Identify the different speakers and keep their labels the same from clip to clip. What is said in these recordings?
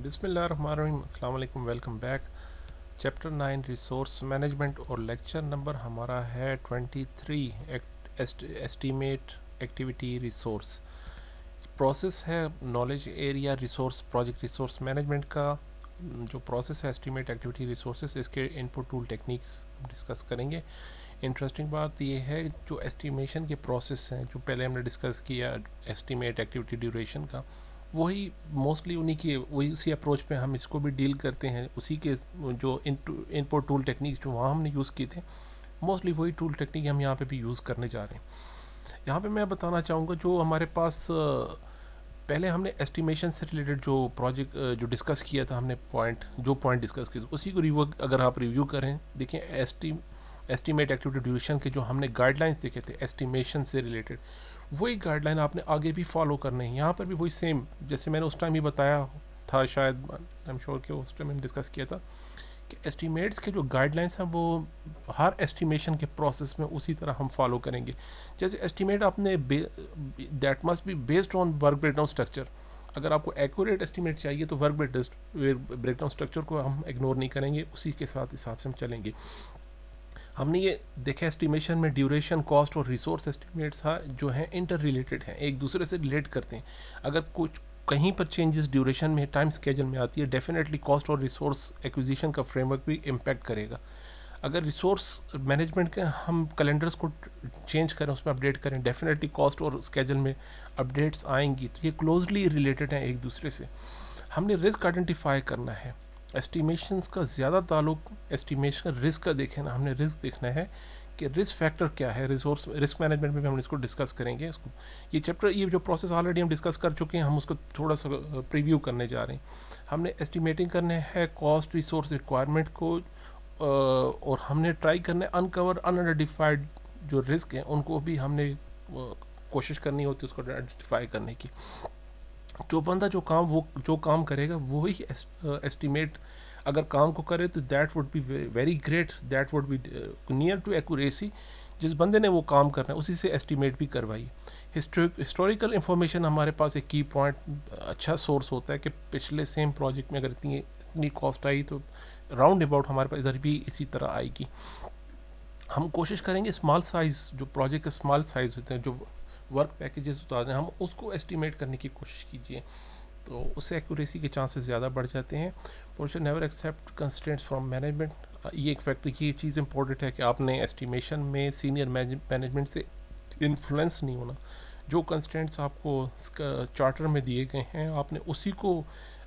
Speaker 1: बिस्मिल्लाहिर्रहमानिर्रहीम, अस्सलाम वालेकुम, welcome back. Chapter 9 resource management और लेक्चर नंबर हमारा है 23 एस्टीमेट एक्टिविटी रिसोर्स। प्रोसेस है knowledge area resource project resource management का। जो प्रोसेस है एस्टीमेट एक्टिविटी रिसोर्सेज, इसके इनपुट टूल टेक्निक्स डिस्कस करेंगे। इंटरेस्टिंग बात यह है जो एस्टिमेशन के प्रोसेस हैं जो पहले हमने डिस्कस किया एस्टीमेट एक्टिविटी ड्यूरेशन का, वही मोस्टली उन्हीं की वही उसी अप्रोच पे हम इसको भी डील करते हैं। उसी के जो इनपुट टूल टेक्निक्स जो वहाँ हमने यूज़ किए थे, मोस्टली वही टूल टेक्निक हम यहाँ पे भी यूज़ करने जा रहे हैं। यहाँ पे मैं बताना चाहूँगा जो हमारे पास पहले हमने एस्टिमेशन से रिलेटेड जो प्रोजेक्ट जो डिस्कस किया था, हमने पॉइंट डिस्कस किया उसी को रिव्यू अगर आप रिव्यू करें, देखें एस्टीमेट एक्टिविटी ड्यूरेशन के जो हमने गाइडलाइंस देखे थे एस्टिमेशन से रिलेटेड, वही गाइडलाइन आपने आगे भी फॉलो करने हैं। यहाँ पर भी वही सेम जैसे मैंने उस टाइम ही बताया था, शायद आई एम श्योर कि उस टाइम मैंने डिस्कस किया था कि एस्टिमेट्स के जो गाइडलाइंस हैं वो हर एस्टिमेशन के प्रोसेस में उसी तरह हम फॉलो करेंगे। जैसे एस्टिमेट आपने that must be based on work breakdown structure. अगर आपको एक्यूरेट एस्टिमेट चाहिए तो वर्क ब्रेकडाउन स्ट्रक्चर को हम इग्नोर नहीं करेंगे, उसी के साथ हिसाब से हम चलेंगे। हमने ये देखा एस्टिमेशन में ड्यूरेशन, कॉस्ट और रिसोर्स एस्टिमेट्स जो हैं इंटर रिलेटेड हैं, एक दूसरे से रिलेट करते हैं। अगर कुछ कहीं पर चेंजेस ड्यूरेशन में टाइम स्केजल में आती है, डेफिनेटली कॉस्ट और रिसोर्स एक्विजिशन का फ्रेमवर्क भी इम्पैक्ट करेगा। अगर रिसोर्स मैनेजमेंट के हम कैलेंडर्स को चेंज करें, उसमें अपडेट करें, डेफिनेटली कॉस्ट और स्केजल में अपडेट्स आएंगी। तो ये क्लोजली रिलेटेड हैं एक दूसरे से। हमने रिस्क आइडेंटिफाई करना है। एस्टिमेशंस का ज़्यादा ताल्लुक एस्टिमेशन रिस्क का देखें ना, हमने रिस्क देखना है कि रिस्क फैक्टर क्या है। रिसोर्स रिस्क मैनेजमेंट में भी हम इसको डिस्कस करेंगे। इसको ये चैप्टर ये जो प्रोसेस ऑलरेडी हम डिस्कस कर चुके हैं, हम उसको थोड़ा सा प्रीव्यू करने जा रहे हैं। हमने एस्टिमेटिंग करने हैं कॉस्ट रिसोर्स रिक्वायरमेंट को, और हमने ट्राई करना है अनकवर अनआइडेंटिफाइड जो रिस्क हैं उनको भी हमने कोशिश करनी होती है उसको आइडेंटिफाई करने की। जो बंदा जो काम करेगा वही एस्टिमेट अगर काम को करे तो that would be very great, that would be near to accuracy. जिस बंदे ने वो काम करना है उसी से एस्टिमेट भी करवाइए। हिस्टोरिकल इंफॉर्मेशन हमारे पास एक की पॉइंट अच्छा सोर्स होता है कि पिछले सेम प्रोजेक्ट में अगर इतनी कॉस्ट आई तो राउंड अबाउट हमारे पास इधर भी इसी तरह आएगी। हम कोशिश करेंगे स्मॉल साइज़ जो प्रोजेक्ट का स्मॉल साइज़ होते हैं, जो वर्क पैकेजेस उतारते हैं, हम उसको एस्टिमेट करने की कोशिश कीजिए, तो उससे एक्यूरेसी के चांसेस ज़्यादा बढ़ जाते हैं। Portion never accept constraints from management. ये एक फैक्टर, ये चीज़ इंपॉर्टेंट है कि आपने एस्टिमेशन में सीनियर मैनेजमेंट से इन्फ्लुएंस नहीं होना। जो कंस्ट्रेंट्स आपको चार्टर में दिए गए हैं आपने उसी को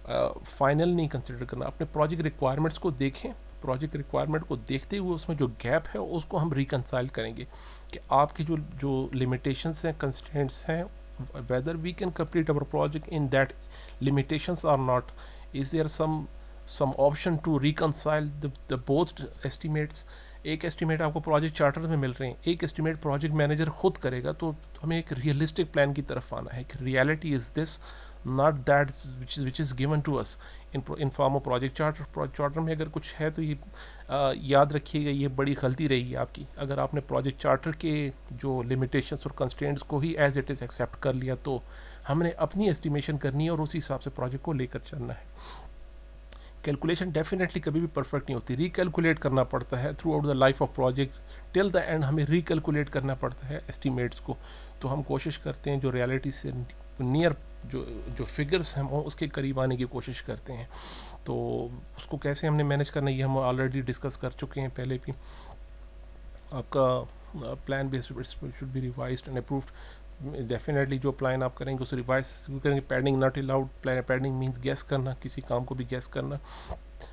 Speaker 1: फाइनल नहीं कंसिडर करना। अपने प्रोजेक्ट रिक्वायरमेंट्स को देखें, प्रोजेक्ट रिक्वायरमेंट को देखते हुए उसमें जो गैप है उसको हम रिकनसाइल करेंगे कि आपकी जो लिमिटेशंस हैं, कंस्ट्रेंट्स हैं, whether we can complete our project in that limitations or not. Is there some option to reconcile the both estimates? एक एस्टिमेट आपको प्रोजेक्ट चार्टर में मिल रहे हैं, एक एस्टिमेट प्रोजेक्ट मैनेजर खुद करेगा, तो हमें एक रियलिस्टिक प्लान की तरफ आना है कि reality is this, not that which is given to us in form of project charter. Charter में अगर कुछ है तो ये याद रखिएगा, ये बड़ी गलती रहेगी आपकी अगर आपने प्रोजेक्ट चार्टर के जो लिमिटेशंस और कंस्ट्रेंट्स को ही एज इट इज़ एक्सेप्ट कर लिया। तो हमने अपनी एस्टिमेशन करनी है और उसी हिसाब से प्रोजेक्ट को लेकर चलना है। कैलकुलेशन डेफिनेटली कभी भी परफेक्ट नहीं होती, रिकैलकुलेट करना पड़ता है through out the life of project, till the end हमें रिकैलकुलेट करना पड़ता है एस्टिमेट्स को। तो हम कोशिश करते हैं जो रियलिटी से नियर जो फिगर्स हैं वो उसके करीब आने की कोशिश करते हैं। तो उसको कैसे हमने मैनेज करना है ये हम ऑलरेडी डिस्कस कर चुके हैं पहले भी। आपका plan based should be revised and approved. Definitely जो प्लान आप करेंगे उसे रिवाइज करेंगे। Padding not allowed, padding means gas करना, किसी काम को भी गैस करना।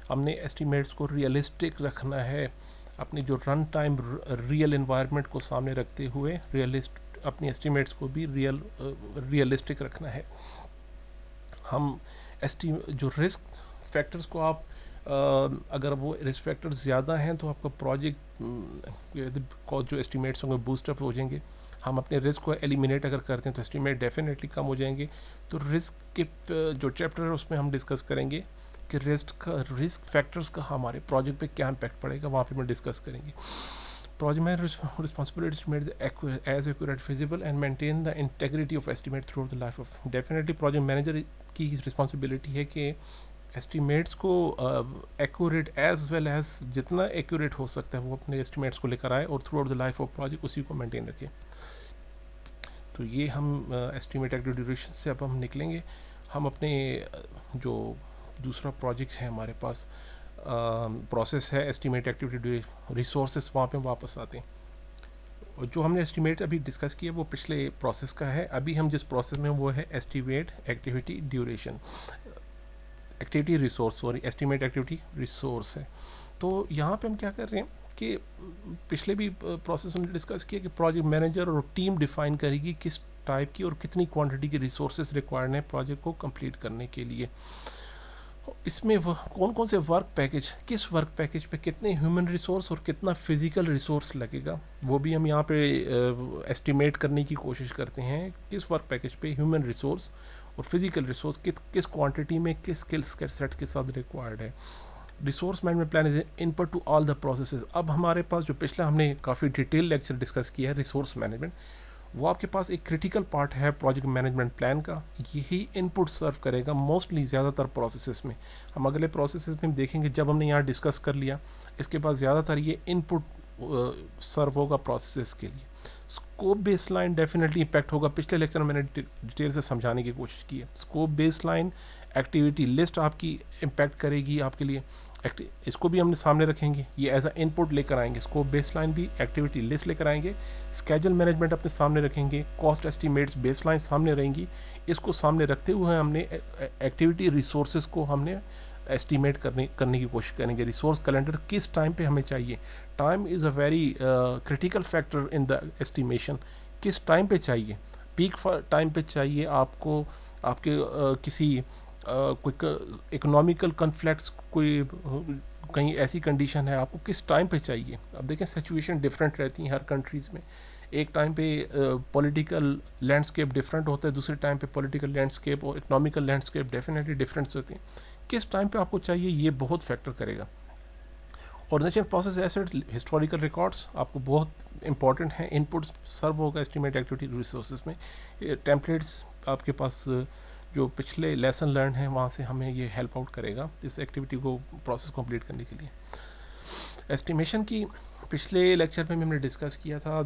Speaker 1: हमने एस्टिमेट्स को रियलिस्टिक रखना है, अपनी जो रन टाइम रियल इन्वायरमेंट को सामने रखते हुए अपनी एस्टिमेट्स को भी रियलिस्टिक रखना है। हम जो रिस्क फैक्टर्स को आप अगर वो रिस्क फैक्टर्स ज़्यादा हैं तो आपका प्रोजेक्ट जो एस्टिमेट्स होंगे बूस्टअप हो जाएंगे। हम अपने रिस्क को एलिमिनेट अगर करते हैं तो एस्टिमेट डेफिनेटली कम हो जाएंगे। तो रिस्क के जो चैप्टर है उसमें हम डिस्कस करेंगे कि रिस्क फैक्टर्स का हमारे प्रोजेक्ट पे क्या इम्पैक्ट पड़ेगा, वहाँ पे हम डिस्कस करेंगे। Project manager responsibility is to make as accurate, feasible and maintain the integrity of estimate throughout the life of. Definitely project manager की रिस्पॉन्सिबिलिटी है कि एस्टिमेट्स को एक्यूरेट एज वेल एज जितना एक्यूरेट हो सकता है वो अपने एस्टिमेट्स को लेकर आए और through out the life of project उसी को मेंटेन रखें। तो ये हम एस्टिमेट एक्टिविटी ड्यूरेशन से अब हम निकलेंगे। हम अपने जो दूसरा प्रोजेक्ट है हमारे पास प्रोसेस है एस्टिमेट एक्टिविटी रिसोर्सेस, वहाँ पे वापस आते हैं। और जो हमने एस्टिमेट अभी डिस्कस किया वो पिछले प्रोसेस का है। अभी हम जिस प्रोसेस में वो है estimate activity duration, activity resource, sorry estimate activity resource है। तो यहाँ पे हम क्या कर रहे हैं कि पिछले भी प्रोसेस में डिस्कस किया कि प्रोजेक्ट मैनेजर और टीम डिफाइन करेगी किस टाइप की और कितनी क्वांटिटी की रिसोर्सेज रिक्वायर्ड हैं प्रोजेक्ट को कंप्लीट करने के लिए। इसमें कौन कौन से वर्क पैकेज, किस वर्क पैकेज पे कितने ह्यूमन रिसोर्स और कितना फिजिकल रिसोर्स लगेगा, वो भी हम यहाँ पे एस्टिमेट करने की कोशिश करते हैं। किस वर्क पैकेज पे ह्यूमन रिसोर्स और फिजिकल रिसोर्स किस क्वांटिटी में किस स्किल्स सेट के साथ रिक्वायर्ड है। Resource management plan is input to all the processes. अब हमारे पास जो पिछला हमने काफ़ी डिटेल लेक्चर डिस्कस किया है रिसोर्स मैनेजमेंट, वो आपके पास एक क्रिटिकल पार्ट है प्रोजेक्ट मैनेजमेंट प्लान का। यही इनपुट सर्व करेगा मोस्टली ज़्यादातर प्रोसेसेस में। हम अगले प्रोसेसेस में देखेंगे, जब हमने यहाँ डिस्कस कर लिया इसके बाद ज़्यादातर ये इनपुट सर्व होगा प्रोसेसेस के लिए। स्कोप बेसलाइन डेफिनेटली इम्पैक्ट होगा। पिछले लेक्चर में मैंने डिटेल से समझाने की कोशिश की है। स्कोप बेसलाइन एक्टिविटी लिस्ट आपकी इम्पैक्ट करेगी आपके लिए, इसको भी हमने सामने रखेंगे, ये एज अ इनपुट लेकर आएंगे। स्कोप बेसलाइन भी एक्टिविटी लिस्ट लेकर आएंगे। स्केड्यूल मैनेजमेंट अपने सामने रखेंगे, कॉस्ट एस्टीमेट्स बेसलाइन सामने रहेंगी। इसको सामने रखते हुए हमने एक्टिविटी रिसोर्सेज को हमने एस्टीमेट करने की कोशिश करेंगे। रिसोर्स कैलेंडर किस टाइम पे हमें चाहिए, time is a very critical factor in the estimation. किस टाइम पे चाहिए, पीक टाइम पे चाहिए आपको, आपके किसी कोई इकोनॉमिकल कन्फ्लिक्ट्स, कोई कहीं ऐसी कंडीशन है, आपको किस टाइम पे चाहिए। अब देखें सिचुएशन डिफरेंट रहती हैं हर कंट्रीज़ में। एक टाइम पे पॉलिटिकल लैंडस्केप डिफरेंट होता है, दूसरे टाइम पे पॉलिटिकल लैंडस्केप और इकोनॉमिकल लैंडस्केप डेफिनेटली डिफरेंस होती हैं। किस टाइम पे आपको चाहिए ये बहुत फैक्टर करेगा। Organisation process asset historical records आपको बहुत इंपॉर्टेंट हैं। इनपुट सर्व होगा एस्टिमेट एक्टिविटी रिसोर्सेज में। टेम्पलेट्स आपके पास जो पिछले लेसन लर्न हैं वहाँ से हमें ये हेल्प आउट करेगा इस एक्टिविटी को प्रोसेस कंप्लीट करने के लिए। एस्टिमेशन की पिछले लेक्चर में हमने डिस्कस किया था,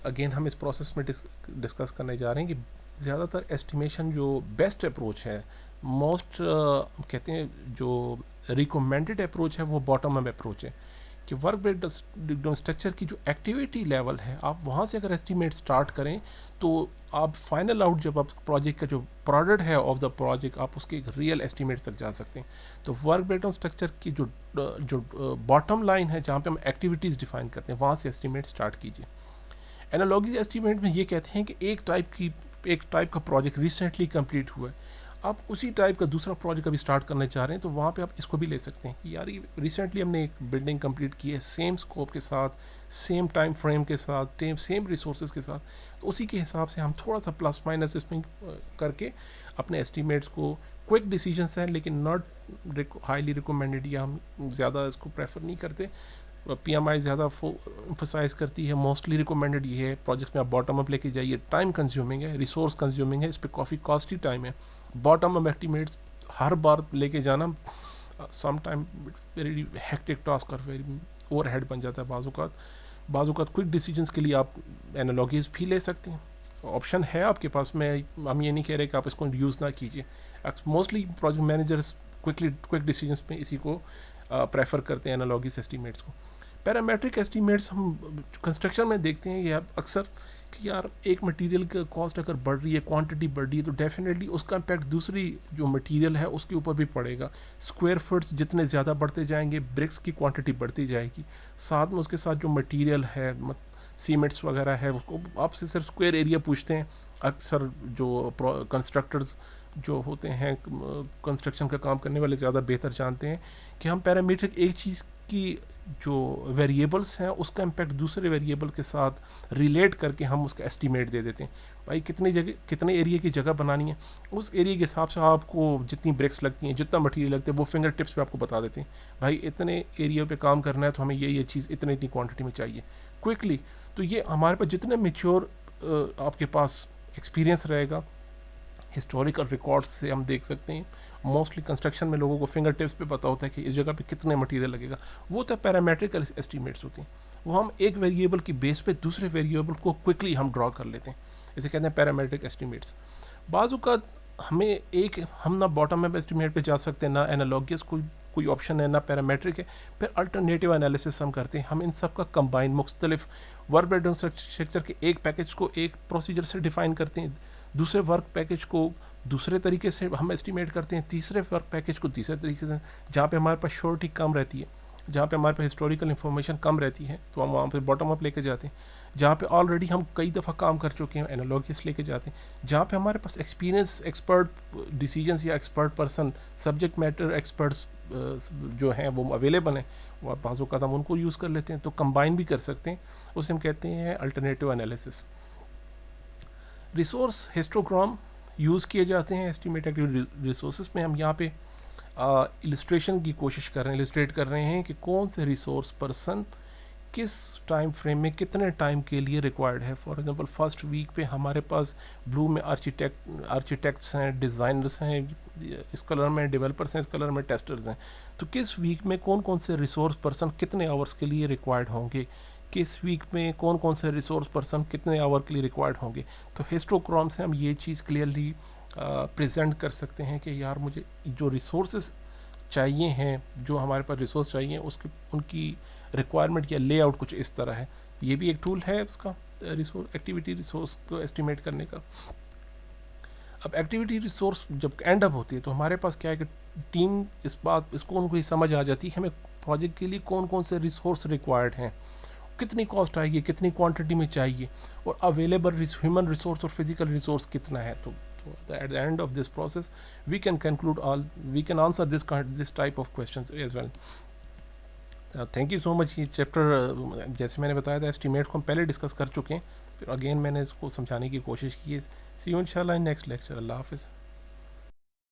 Speaker 1: अगेन हम इस प्रोसेस में डिस्कस करने जा रहे हैं कि ज़्यादातर एस्टिमेशन जो बेस्ट अप्रोच है, मोस्ट कहते हैं जो रिकमेंडेड अप्रोच है वो बॉटम अप अप्रोच है। कि वर्क ब्रेकडाउन स्ट्रक्चर की जो एक्टिविटी लेवल है आप वहाँ से अगर एस्टिमेट स्टार्ट करें तो आप फाइनल आउट जब आप प्रोजेक्ट का जो प्रोडक्ट है ऑफ द प्रोजेक्ट आप उसके एक रियल एस्टिमेट तक जा सकते हैं। तो वर्क ब्रेकडाउन स्ट्रक्चर की जो बॉटम लाइन है जहाँ पे हम एक्टिविटीज़ डिफाइन करते हैं वहाँ से एस्टिमेट स्टार्ट कीजिए। एनालॉजी एस्टिमेट में ये कहते हैं कि एक टाइप का प्रोजेक्ट रिसेंटली कंप्लीट हुआ है, आप उसी टाइप का दूसरा प्रोजेक्ट अभी स्टार्ट करना चाह रहे हैं तो वहाँ पे आप इसको भी ले सकते हैं कि यार ये रिसेंटली हमने एक बिल्डिंग कंप्लीट की है सेम स्कोप के साथ, सेम टाइम फ्रेम के साथ, सेम रिसोर्सेज के साथ, तो उसी के हिसाब से हम थोड़ा सा प्लस माइनस इसमें करके अपने एस्टिमेट्स को, क्विक डिसीजंस हैं लेकिन नॉट हाईली रिकमेंडेड, या हम ज़्यादा इसको प्रेफर नहीं करते। PMI ज़्यादा एम्फसाइज करती है, मोस्टली रिकमेंडेड ये है प्रोजेक्ट में आप बॉटम अप लेके जाइए। टाइम कंज्यूमिंग है, रिसोर्स कंज्यूमिंग है, इस पर काफ़ी कॉस्टली टाइम है। बॉटम अप एस्टिमेट्स हर बार लेके जाना some time very hectic task और वेरी ओवरहेड बन जाता है। बाज़ क्विक डिसीजंस के लिए आप एनालॉजीज भी ले सकते हैं, ऑप्शन है आपके पास में। हम ये नहीं कह रहे कि आप इसको यूज़ ना कीजिए। Mostly project managers quick decisions में इसी को प्रेफर करते हैं, एनालॉजीज एस्टिमेट्स को। पैरामेट्रिक एस्टिमेट्स हम कंस्ट्रक्शन में देखते हैं ये अक्सर कि यार एक मटेरियल का कॉस्ट अगर बढ़ रही है, क्वांटिटी बढ़ रही है, तो डेफिनेटली उसका इम्पैक्ट दूसरी जो मटेरियल है उसके ऊपर भी पड़ेगा। स्क्वायर फुट्स जितने ज़्यादा बढ़ते जाएंगे ब्रिक्स की क्वांटिटी बढ़ती जाएगी, साथ में उसके साथ जो मटेरियल है सीमेंट्स वगैरह है उसको आपसे सिर्फ स्क्वायर एरिया पूछते हैं। अक्सर जो कंस्ट्रक्टर्स जो होते हैं, कंस्ट्रक्शन का काम करने वाले ज़्यादा बेहतर जानते हैं कि हम पैरामीट्रिक एक चीज़ की जो वेरिएबल्स हैं उसका इम्पैक्ट दूसरे वेरिएबल के साथ रिलेट करके हम उसका एस्टीमेट दे देते हैं। भाई कितने एरिया की जगह बनानी है, उस एरिया के हिसाब से आपको जितनी ब्रिक्स लगती हैं, जितना मटेरियल लगता है वो फिंगर टिप्स पे आपको बता देते हैं। भाई इतने एरिया पे काम करना है तो हमें ये चीज़ इतनी क्वांटिटी में चाहिए क्विकली। तो ये हमारे पास जितने मेच्योर आपके पास एक्सपीरियंस रहेगा, हिस्टोरिकल रिकॉर्ड्स से हम देख सकते हैं मोस्टली कंस्ट्रक्शन में लोगों को फिंगर टिप्स पे पता होता है कि इस जगह पे कितने मटेरियल लगेगा, वो तो पैरामेट्रिकल एस्टिमेट्स होती हैं। वो हम एक वेरिएबल की बेस पे दूसरे वेरिएबल को क्विकली हम ड्रॉ कर लेते हैं, इसे कहते हैं पैरामेट्रिक एस्टिमेट्स। बाजू का हमें हम ना बॉटम अप एस्टिमेट पे जा सकते हैं, ना एनालॉगस कोई ऑप्शन है, ना पैरामेट्रिक है। फिर अल्टरनेटिव एनालिसिस हम करते हैं, हम इन सब का कंबाइन मुख्तलिफ वर्क ब्रेकडाउन स्ट्रक्चर के एक पैकेज को एक प्रोसीजर से डिफाइन करते हैं, दूसरे वर्क पैकेज को दूसरे तरीके से हम एस्टिमेट करते हैं, तीसरे वर्क पैकेज को तीसरे तरीके से, जहाँ पे हमारे पास श्योरिटी कम रहती है, जहाँ पे हमारे पास हिस्टोरिकल इन्फॉर्मेशन कम रहती है, तो हम वहाँ पे बॉटम अप लेके जाते हैं। जहाँ पे ऑलरेडी हम कई दफ़ा काम कर चुके हैं, एनालॉगस लेके जाते हैं। जहाँ पे हमारे पास एक्सपीरियंस एक्सपर्ट डिसीजंस या expert person, subject matter experts जो हैं वो अवेलेबल हैं, वो बाज़ों का हम उनको यूज़ कर लेते हैं, तो कंबाइन भी कर सकते हैं। उसे हम कहते हैं alternative analysis. Resource histogram use किए जाते हैं एस्टिमेट एक्टिविटी रिसोर्सेज में। हम यहाँ पे इलस्ट्रेशन की कोशिश कर रहे हैं, इलस्ट्रेट कर रहे हैं कि कौन से रिसोर्स पर्सन किस टाइम फ्रेम में कितने टाइम के लिए रिक्वायर्ड है। फॉर एग्जांपल फर्स्ट वीक पे हमारे पास ब्लू में आर्किटेक्ट्स हैं, डिज़ाइनर्स हैं, इस कलर में डेवलपर्स हैं, इस कलर में टेस्टर्स हैं। तो किस वीक में कौन कौन से रिसोर्स पर्सन कितने आवर्स के लिए रिक्वायर्ड होंगे, किस वीक में कौन कौन से रिसोर्स पर्सन कितने आवर के लिए रिक्वायर्ड होंगे। तो हिस्टोग्राम से हम ये चीज़ क्लियरली प्रेजेंट कर सकते हैं कि यार मुझे जो रिसोर्सेज चाहिए हैं, जो हमारे पास रिसोर्स चाहिए उसकी उनकी रिक्वायरमेंट या लेआउट कुछ इस तरह है। ये भी एक टूल है उसका रिसोर्स एक्टिविटी रिसोर्स को एस्टिमेट करने का। अब एक्टिविटी रिसोर्स जब एंड अप होती है तो हमारे पास क्या है कि टीम इसको उनको ये समझ आ जाती है कि हमें प्रोजेक्ट के लिए कौन कौन से रिसोर्स रिक्वायर्ड हैं, कितनी कॉस्ट आएगी, कितनी क्वांटिटी में चाहिए, और अवेलेबल ह्यूमन रिसोर्स और फिजिकल रिसोर्स कितना है। तो at the end of this process we can answer this type of questions as well. Thank you so much. ये चैप्टर जैसे मैंने बताया था एस्टिमेट को हम पहले डिस्कस कर चुके हैं, फिर अगेन मैंने इसको समझाने की कोशिश की है। सी यू इंशाल्लाह इन नेक्स्ट लेक्चर। अल्लाह हाफिज़।